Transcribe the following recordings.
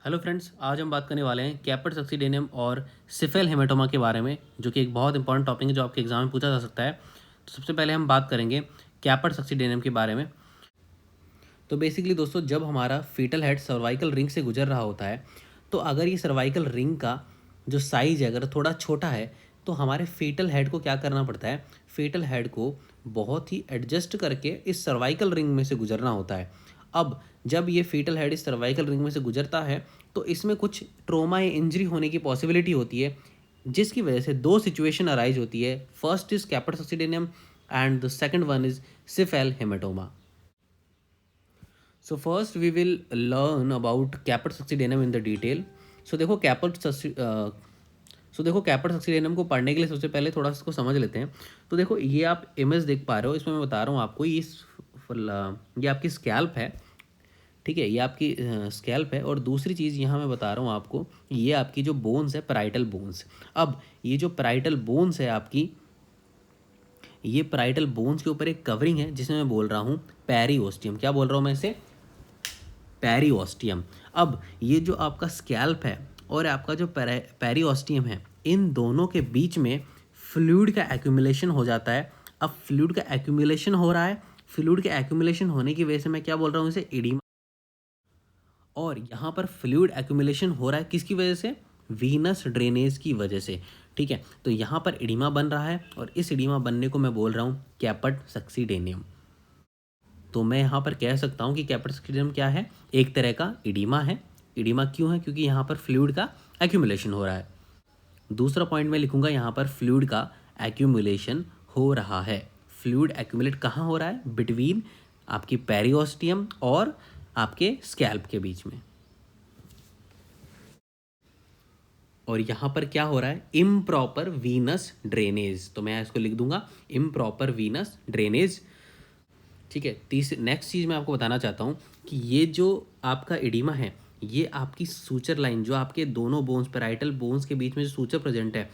Hello friends, आज हम बात करने वाले हैं कैपेट सक्सीडेनियम और सिफेल हेमेटोमा के बारे में, जो कि एक बहुत इंपॉर्टेंट टॉपिक है जो आपके एग्जाम में पूछा जा सकता है। तो सबसे पहले हम बात करेंगे कैपेट सक्सीडेनियम के बारे में। तो बेसिकली दोस्तों, जब हमारा फीटल हेड सर्वाइकल रिंग से गुजर रहा होता है, तो अगर ये सर्वाइकल रिंग का जो साइज है अगर थोड़ा छोटा है, तो हमारे फीटल हेड को क्या करना पड़ता है, फीटल हेड को बहुत ही एडजस्ट करके इस सर्वाइकल रिंग में से गुजरना होता है। अब जब ये फीटल हेड इस सर्वाइकल रिंग में से गुजरता है, तो इसमें कुछ ट्रोमा या इंजरी होने की पॉसिबिलिटी होती है, जिसकी वजह से दो सिचुएशन अराइज होती है। First is caput succedaneum and the second one is cephalhematoma. So first we will learn about caput succedaneum in the detail. So देखो कैपेट सक्सीडेनियम को पढ़ने के लिए सबसे पहले थोड़ा इसको समझ लेते हैं। तो देखो, ये आप इमेज देख पा रहे हो, इसमें मैं बता रहा हूँ आपको, ये आपकी स्कैल्प है। ठीक है, ये आपकी स्कैल्प है। और दूसरी चीज़ यहाँ मैं बता रहा हूँ आपको, ये आपकी जो बोन्स है, पैराइटल बोन्स। अब ये जो पैराइटल बोन्स है आपकी, ये पैराइटल बोन्स के ऊपर एक कवरिंग है, जिसमें मैं बोल रहा हूँ पेरिओस्टियम। क्या बोल रहा हूँ मैं इसे? पेरिओस्टियम। अब ये जो आपका स्कैल्प है और आपका जो पेरिओस्टियम है, इन दोनों के बीच में फ्लूइड का एक्यूमुलेशन हो जाता है। अब फ्लूइड का एक्यूमुलेशन हो रहा है, फ्लूइड के एक्यूमुलेशन होने की वजह से मैं क्या बोल रहा हूँ इसे? एडिमा। और यहाँ पर फ्लूइड एक्यूमुलेशन हो रहा है किसकी वजह से? वीनस ड्रेनेज की वजह से। ठीक है, तो यहाँ पर एडिमा बन रहा है और इस एडिमा बनने को मैं बोल रहा हूँ कैपेट सक्सीडेनियम। तो मैं यहाँ पर कह सकता हूँ कि कैपेट सक्सीडेनियम क्या है? एक तरह का एडिमा है। एडिमा क्यों है? क्योंकि यहाँ पर फ्लूइड का एक्यूमुलेशन हो रहा है। दूसरा पॉइंट मैं लिखूंगा, यहाँ पर फ्लूइड का एक्यूमुलेशन हो रहा है। फ्लूइड एक्यूमुलेट कहाँ हो रहा है? बिटवीन आपकी पेरिओस्टियम और आपके स्कैल्प के बीच में। और यहाँ पर क्या हो रहा है? Improper venous drainage. तो मैं इसको लिख दूंगा इम्प्रॉपर वीनस ड्रेनेज। ठीक है, नेक्स्ट चीज़ मैं आपको बताना चाहता हूँ कि ये जो आपका एडिमा है, ये आपकी सूचर लाइन, जो आपके दोनों बोन्स, पैराइटल बोन्स के बीच में जो सूचर प्रेजेंट है,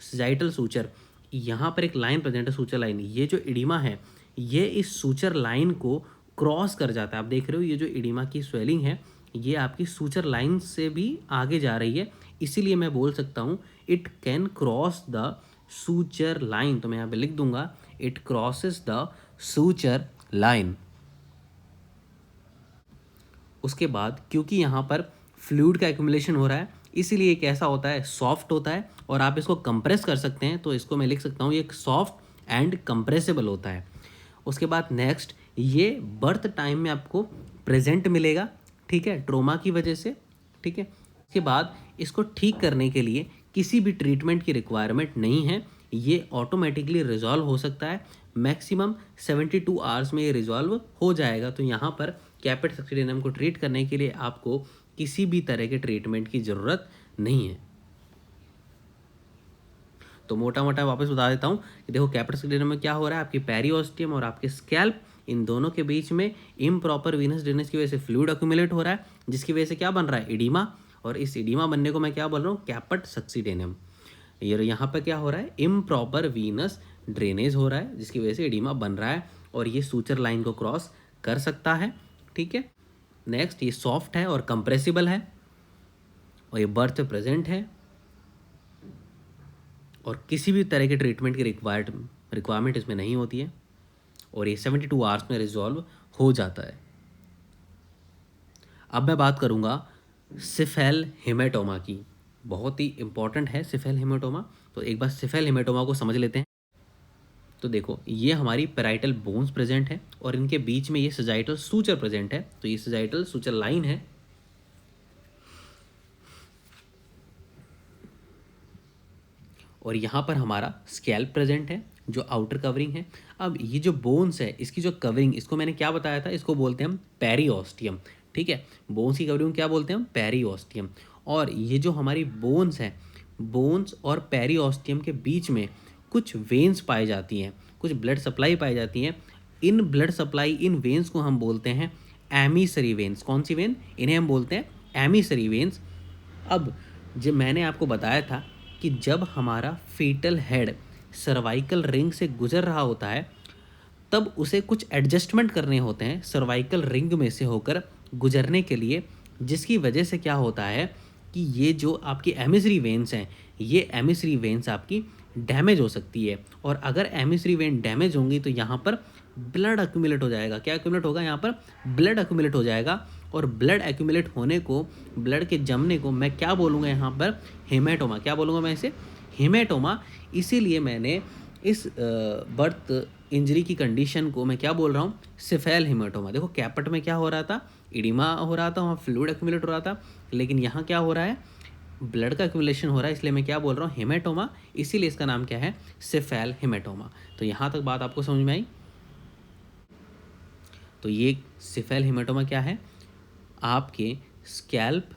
सजाइटल सूचर, यहाँ पर एक लाइन प्रेजेंट है, सूचर लाइन। ये जो एडिमा है, ये इस सूचर लाइन को क्रॉस कर जाता है। आप देख रहे हो, ये जो एडिमा की स्वेलिंग है, ये आपकी सूचर लाइन से भी आगे जा रही है। इसीलिए मैं बोल सकता हूँ it can cross the suture line. तो मैं यहाँ पे लिख दूंगा it crosses the suture line. उसके बाद क्योंकि यहाँ पर फ्लूइड का एक्यूमुलेशन हो रहा है, इसीलिए एक ऐसा होता है, सॉफ्ट होता है, और आप इसको कंप्रेस कर सकते हैं। तो इसको मैं लिख सकता हूँ, ये एक सॉफ्ट एंड कंप्रेसिबल होता है। उसके बाद नेक्स्ट, ये बर्थ टाइम में आपको प्रेजेंट मिलेगा। ठीक है, ट्रोमा की वजह से। ठीक है, उसके बाद इसको ठीक करने के लिए किसी भी ट्रीटमेंट की रिक्वायरमेंट नहीं है, ये ऑटोमेटिकली रिजॉल्व हो सकता है। मैक्सिमम 72 आवर्स में ये रिजॉल्व हो जाएगा। तो यहाँ पर कैपेट सक्सीडेनियम को ट्रीट करने के लिए आपको किसी भी तरह के ट्रीटमेंट की ज़रूरत नहीं है। तो मोटा मोटा वापस बता देता हूँ कि देखो, कैपेट सक्सीडेनियम में क्या हो रहा है, आपकी पेरिओस्टियम और आपके स्कैल्प, इन दोनों के बीच में इम्प्रॉपर वीनस ड्रेनेज की वजह से फ्लूइड अक्यूमुलेट हो रहा है, जिसकी वजह से क्या बन रहा है? एडिमा। और इस एडिमा बनने को मैं क्या बोल रहा हूँ? कैपेट सक्सीडेनियम। ये यहाँ पर क्या हो रहा है? इम्प्रॉपर वीनस ड्रेनेज हो रहा है, जिसकी वजह से एडिमा बन रहा है और ये सूचर लाइन को क्रॉस कर सकता है। ठीक है, नेक्स्ट, ये सॉफ्ट है और कंप्रेसिबल है, और ये बर्थ पे प्रेजेंट है, और किसी भी तरह के ट्रीटमेंट की रिक्वायरमेंट इसमें नहीं होती है, और ये 72 आवर्स में रिजॉल्व हो जाता है। अब मैं बात करूँगा सिफेल हेमेटोमा की। बहुत ही इंपॉर्टेंट है सिफेल हेमेटोमा। तो एक बार सिफेल हेमेटोमा को समझ लेते हैं। तो देखो, ये हमारी पैराइटल बोन्स प्रेजेंट है और इनके बीच में ये सजाइटल सूचर प्रेजेंट है। तो ये सजाइटल सूचर लाइन है, और यहाँ पर हमारा स्कैल्प प्रेजेंट है, जो आउटर कवरिंग है। अब ये जो बोन्स है, इसकी जो कवरिंग, इसको मैंने क्या बताया था? इसको बोलते हैं हम पेरिओस्टियम। ठीक है, बोन्स की कवरिंग क्या बोलते हैं हम? पेरिओस्टियम। और ये जो हमारी बोन्स है, बोन्स और पेरिओस्टियम के बीच में कुछ वेन्स पाई जाती हैं, कुछ ब्लड सप्लाई पाई जाती हैं। In blood supply, in veins को हम बोलते हैं एमिसरी वेन्स। कौन सी वेन? इन्हें हम बोलते हैं एमिसरी वेन्स। अब जब मैंने आपको बताया था कि जब हमारा फीटल हेड सर्वाइकल रिंग से गुजर रहा होता है, तब उसे कुछ एडजस्टमेंट करने होते हैं सर्वाइकल रिंग में से होकर गुजरने के लिए, जिसकी वजह से क्या होता है कि ये जो आपकी एमिसरी वेन्स हैं, ये एमिसरी वेन्स आपकी डैमेज हो सकती है, और अगर एमिसरी वेन डैमेज होंगी तो यहाँ पर ब्लड एक्यूमुलेट हो जाएगा। क्या एक्यूमुलेट होगा? यहाँ पर ब्लड एक्यूमुलेट हो जाएगा, और ब्लड एक्यूमुलेट होने को, ब्लड के जमने को मैं क्या बोलूँगा यहाँ पर? हेमेटोमा। क्या बोलूँगा मैं इसे? हेमेटोमा। इसीलिए मैंने इस बर्थ इंजरी की कंडीशन को मैं क्या बोल रहा हूँ? सिफेल हेमेटोमा। देखो कैपट में क्या हो रहा था? इडिमा हो रहा था, वहाँ फ्लूइड एक्यूमुलेट हो रहा था, लेकिन यहाँ क्या हो रहा है? ब्लड का एक्यूमुलेशन हो रहा है, इसलिए मैं क्या बोल रहा हूँ? हेमेटोमा। इसीलिए इसका नाम क्या है? सिफेल हेमेटोमा। तो यहाँ तक बात आपको समझ में आई? तो ये सिफेल हेमेटोमा क्या है? आपके स्कैल्प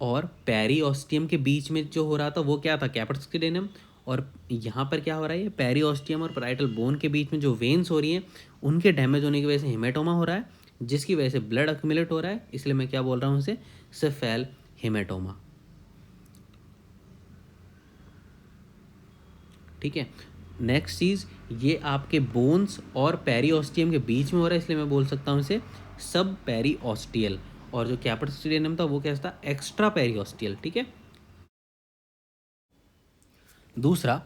और पेरिओस्टियम के बीच में जो हो रहा था वो क्या था? कैपट सक्सीडेनियम। और यहाँ पर क्या हो रहा है? ये पेरिओस्टियम और पैराइटल बोन के बीच में जो वेन्स हो रही हैं उनके डैमेज होने की वजह से हेमेटोमा हो रहा है, जिसकी वजह से ब्लड एक्यूमुलेट हो रहा है, इसलिए मैं क्या बोल रहा हूँ इसे? सिफेल हेमेटोमा। ठीक है। नेक्स्ट चीज़, ये आपके बोन्स और पेरिओस्टियम के बीच में हो रहा है, इसलिए मैं बोल सकता हूँ इसे सब पेरिओस्टियल। और जो कैपिटल स्टेडियम था वो क्या था? एक्स्ट्रा पेरिओस्टियल। ठीक है। दूसरा,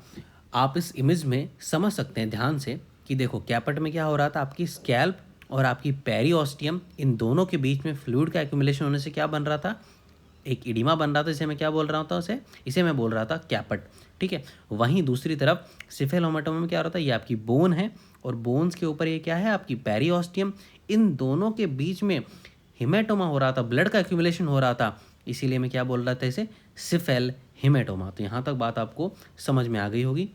आप इस इमेज में समझ सकते हैं ध्यान से कि देखो कैपेट में क्या हो रहा था? आपकी स्कैल्प और आपकी पेरिओस्टियम, इन दोनों के बीच में फ्लूइड का एक्यूमुलेशन होने से क्या बन रहा था? एक इडिमा बन रहा था, इसे मैं क्या बोल रहा था? इसे मैं बोल रहा था कैपट। ठीक है। वहीं दूसरी तरफ सिफेल हेमेटोमा में क्या हो रहा था? ये आपकी बोन है, और बोन्स के ऊपर ये क्या है? आपकी पेरिओस्टियम। इन दोनों के बीच में हेमेटोमा हो रहा था, ब्लड का एक्यूमुलेशन हो रहा था, इसीलिए मैं क्या बोल रहा था? इसे सिफेल हेमेटोमा। तो यहाँ तक बात आपको समझ में आ गई होगी।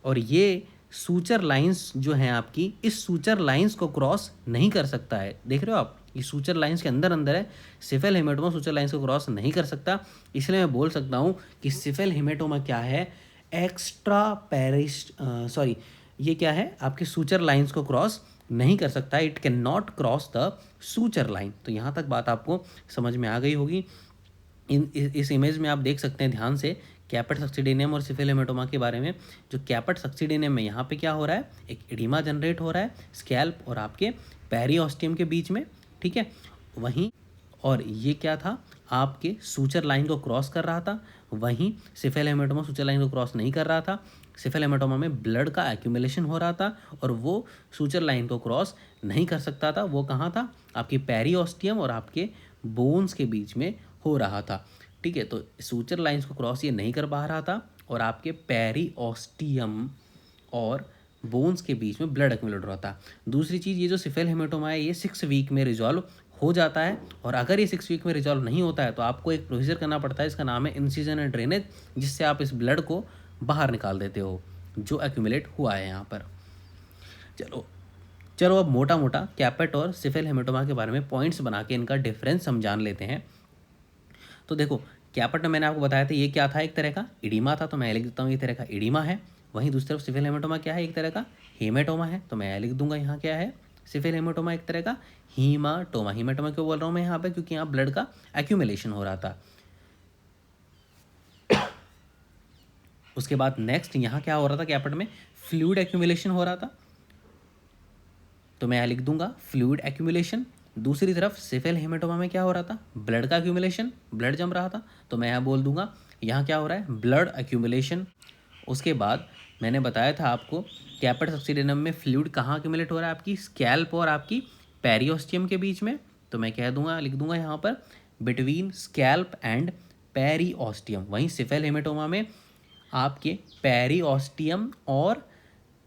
और ये सूचर लाइंस जो हैं आपकी, इस सूचर लाइंस को क्रॉस नहीं कर सकता है। देख रहे हो आप? ये सूचर लाइंस के अंदर अंदर है। सिफेल हेमेटोमा सूचर लाइंस को क्रॉस नहीं कर सकता, इसलिए मैं बोल सकता हूँ कि सिफेल हेमेटोमा क्या है? एक्स्ट्रा पेरिस सॉरी, ये क्या है? आपके सूचर लाइंस को क्रॉस नहीं कर सकता। It can not cross the suture line. तो यहाँ तक बात आपको समझ में आ गई होगी। इस इमेज में आप देख सकते हैं ध्यान से कैपेट सक्सीडेनियम और सिफेल हेमेटोमा के बारे में। जो कैपेट सक्सीडेनियम में यहाँ पे क्या हो रहा है? एक एडिमा जनरेट हो रहा है स्कैल्प और आपके पेरिओस्टियम के बीच में। ठीक है। वहीं और ये क्या था? आपके सूचर लाइन को क्रॉस कर रहा था। वहीं सिफेल हेमेटोमा सूचर लाइन को क्रॉस नहीं कर रहा था। सिफेल हेमेटोमा में ब्लड का एक्यूमुलेशन हो रहा था, और वो सूचर लाइन को क्रॉस नहीं कर सकता था। वो कहाँ था? आपकी पेरिओस्टियम और आपके बोन्स के बीच में हो रहा था। ठीक है। तो सूचर लाइंस को क्रॉस ये नहीं कर पा रहा था, और आपके पेरिओस्टियम और बोन्स के बीच में ब्लड एक्यूमुलेट हो रहा था। दूसरी चीज़, ये जो सिफेल हेमेटोमा है ये 6 वीक में रिजॉल्व हो जाता है, और अगर ये 6 वीक में रिजॉल्व नहीं होता है तो आपको एक प्रोसीजर करना पड़ता है, इसका नाम है इंसिजन एंड ड्रेनेज, जिससे आप इस ब्लड को बाहर निकाल देते हो जो एक्यूमुलेट हुआ है यहाँ पर। चलो चलो अब मोटा मोटा कैपेट और सिफेल हेमेटोमा के बारे में पॉइंट्स बना के इनका डिफरेंस हम जान लेते हैं। तो देखो कैपेट में मैंने आपको बताया था ये क्या था? एक तरह का इडिमा था, तो मैं लिख देता हूँ ये तरह का इडिमा है। वहीं दूसरी तरफ सिफेल हेमेटोमा क्या है? एक तरह का हेमेटोमा है, तो मैं लिख दूंगा यहाँ क्या है? सिफेल हेमेटोमा एक तरह का हीमाटोमा। हीमाटोमा क्यों बोल रहा हूँ मैं यहाँ पे? क्योंकि यहाँ ब्लड का एक्यूमुलेशन हो रहा था। उसके बाद नेक्स्ट यहाँ क्या हो रहा था? कैपेट में फ्लूइड एक्यूमुलेशन हो रहा था, तो मैं यहाँ लिख दूंगा फ्लूइड एक्यूमुलेशन। दूसरी तरफ सिफेल हेमेटोमा में क्या हो रहा था? ब्लड का एक्यूमुलेशन, ब्लड जम रहा था, तो मैं यहाँ बोल दूंगा यहाँ क्या हो रहा है? Blood accumulation. उसके बाद मैंने बताया था आपको कैपेट सक्सीडेनम में फ्लूइड कहाँ एक्यूमुलेट हो रहा है? आपकी स्कैल्प और आपकी पेरिओस्टियम के बीच में, तो मैं कह दूंगा, लिख दूंगा यहाँ पर बिटवीन स्कैल्प एंड पेरिओस्टियम। वहीं सिफेल हेमेटोमा में आपके पेरिओस्टियम और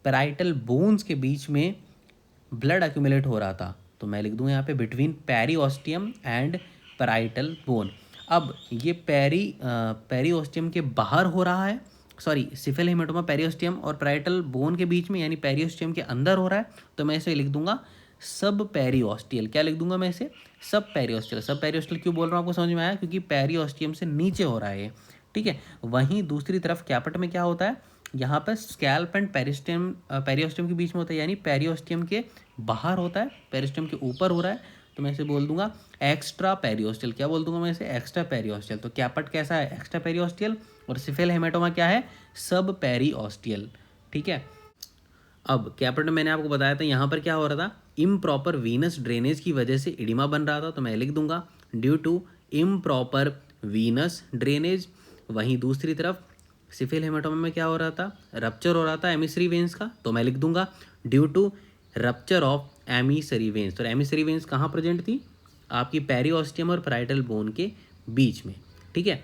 पैराइटल बोन्स के बीच में ब्लड एक्यूमुलेट हो रहा था, तो मैं लिख दूँ यहाँ पे between periosteum and parietal bone. अब ये पेरिओस्टियम के बाहर हो रहा है, सॉरी सिफेल हेमेटोमा पेरिओस्टियम और पैराइटल बोन के बीच में यानी पेरिओस्टियम के अंदर हो रहा है, तो मैं इसे लिख दूंगा सब पेरिओस्टियल। क्या लिख दूंगा मैं इसे? सब पेरिओस्टियल। सब पेरिओस्टियल क्यों बोल रहा हूँ आपको समझ में आया? क्योंकि पेरिओस्टियम से नीचे हो रहा है ये। ठीक है। वहीं दूसरी तरफ कैपेट में क्या होता है? यहाँ पर स्कैल्प एंड पेरिओस्टियम के बीच में होता है, यानी पेरिओस्टियम के बाहर होता है, पेरिओस्टियम के ऊपर हो रहा है, तो मैं इसे बोल दूंगा एक्स्ट्रा पेरिओस्टियल। क्या बोल दूंगा मैं इसे? एक्स्ट्रा पेरिओस्टियल। तो कैपेट कैसा है? एक्स्ट्रा पेरिओस्टियल। और सिफेल हेमेटोमा क्या है? सब पेरिओस्टियल। ठीक है। अब कैपेट में मैंने आपको बताया था यहाँ पर क्या हो रहा था? इम्प्रॉपर वीनस ड्रेनेज की वजह से इडिमा बन रहा था, तो मैं लिख दूंगा। Due to improper venous drainage. वहीं दूसरी तरफ सिफिल हेमाटोमा में क्या हो रहा था, रप्चर हो रहा था एमिसरी वेंस का, तो मैं लिख दूंगा due to rupture of emissary veins. तो एमिसरी वेंस कहाँ प्रेजेंट थी, आपकी पेरिओस्टियम और पैराइटल बोन के बीच में, ठीक है।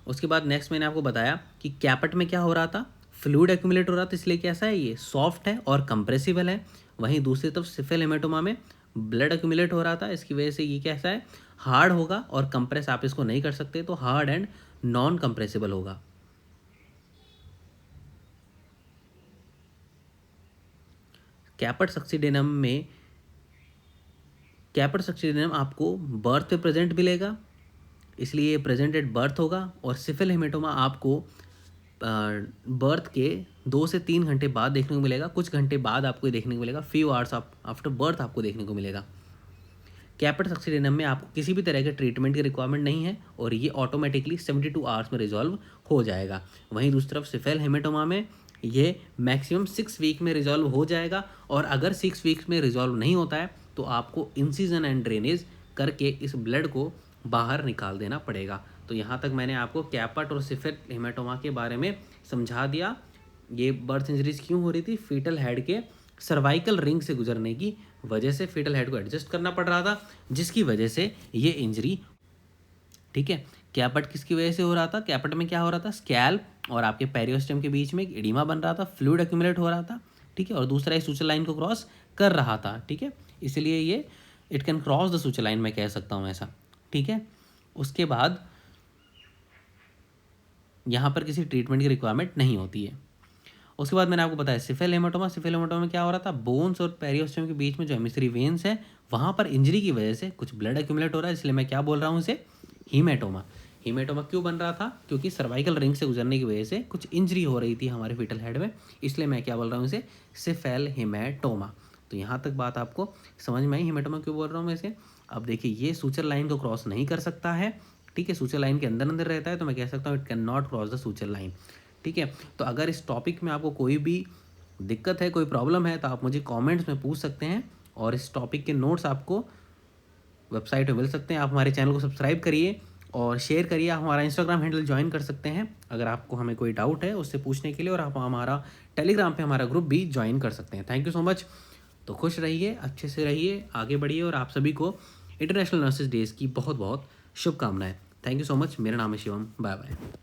उसके बाद नेक्स्ट मैंने आपको बताया कि कैपेट में क्या हो रहा था, फ्लूइड एक्यूमुलेट हो रहा था, इसलिए कैसा है, ये सॉफ्ट है और कंप्रेसिबल है। वहीं दूसरी तरफ सिफिल हेमाटोमा में ब्लड एक्यूमुलेट हो रहा था, इसकी वजह से ये कैसा है, हार्ड होगा और कंप्रेस आप इसको नहीं कर सकते, तो हार्ड एंड नॉन कंप्रेसिबल होगा। कैपेट सक्सीडेनम में, कैपेट सक्सीडेनम आपको बर्थ पे प्रेजेंट मिलेगा, इसलिए ये प्रेजेंट एट बर्थ होगा। और सिफिल हेमाटोमा आपको बर्थ के 2 से 3 घंटे बाद देखने को मिलेगा, कुछ घंटे बाद आपको ये देखने को मिलेगा, फ्यू आवर्स आफ्टर बर्थ आपको देखने को मिलेगा। कैपेट सक्सीडेनम में आपको किसी भी तरह के ट्रीटमेंट की रिक्वायरमेंट नहीं है और ये ऑटोमेटिकली 72 आवर्स में रिजॉल्व हो जाएगा। वहीं दूसरी तरफ सिफिल हेमाटोमा में ये मैक्सिमम 6 वीक में रिजॉल्व हो जाएगा, और अगर 6 वीक्स में रिजॉल्व नहीं होता है तो आपको इंसिजन एंड ड्रेनेज करके इस ब्लड को बाहर निकाल देना पड़ेगा। तो यहाँ तक मैंने आपको कैपेट और सिफिल हेमाटोमा के बारे में समझा दिया। ये बर्थ इंजरीज क्यों हो रही थी, फीटल हेड के सर्वाइकल रिंग से गुजरने की वजह से फीटल हेड को एडजस्ट करना पड़ रहा था, जिसकी वजह से ये इंजरी, ठीक है। कैपेट किसकी वजह से हो रहा था, कैपेट में क्या हो रहा था, स्कैल्प और आपके पेरियोस्टम के बीच में एक एडिमा बन रहा था, फ्लूइड एक्यूमुलेट हो रहा था, ठीक है, और दूसरा एक सूचर लाइन को क्रॉस कर रहा था, ठीक है, इसलिए ये it can cross the suture line, मैं कह सकता हूँ ऐसा, ठीक है। उसके बाद यहाँ पर किसी ट्रीटमेंट की रिक्वायरमेंट नहीं होती है। उसके बाद मैंने आपको बताया सिफिल हेमाटोमा, सिफिल हेमाटोमा में क्या हो रहा था, बोन्स और पेरियोस्टम के बीच में जो एमिसरी वेन्स है वहाँ पर इंजरी की वजह से कुछ ब्लड एक्यूमुलेट हो रहा है, इसलिए मैं क्या बोल रहा हूँ इसे, हीमेटोमा। हीमेटोमा क्यों बन रहा था, क्योंकि सर्वाइकल रिंग से गुजरने की वजह से कुछ इंजरी हो रही थी हमारे फीटल हेड में, इसलिए मैं क्या बोल रहा हूँ इसे, सिफिल हेमाटोमा। तो यहाँ तक बात आपको समझ में आई, हेमाटोमा क्यों बोल रहा हूँ मैं इसे। अब देखिए ये सूचर लाइन को क्रॉस नहीं कर सकता है, ठीक है, सूचर लाइन के अंदर अंदर रहता है, तो मैं कह सकता हूँ it can not cross the suture line, ठीक है। तो अगर इस टॉपिक में आपको कोई भी दिक्कत है, कोई प्रॉब्लम है, तो आप मुझे कमेंट्स में पूछ सकते हैं, और इस टॉपिक के नोट्स आपको वेबसाइट पे मिल सकते हैं। आप हमारे चैनल को सब्सक्राइब करिए और शेयर करिए, आप हमारा इंस्टाग्राम हैंडल ज्वाइन कर सकते हैं अगर आपको हमें कोई डाउट है उससे पूछने के लिए, और आप हमारा टेलीग्राम पे हमारा ग्रुप भी ज्वाइन कर सकते हैं। Thank you so much. तो खुश रहिए, अच्छे से रहिए, आगे बढ़िए, और आप सभी को इंटरनेशनल नर्सेज डेज़ की बहुत बहुत शुभकामनाएं। Thank you so much. मेरा नाम है शिवम। Bye bye.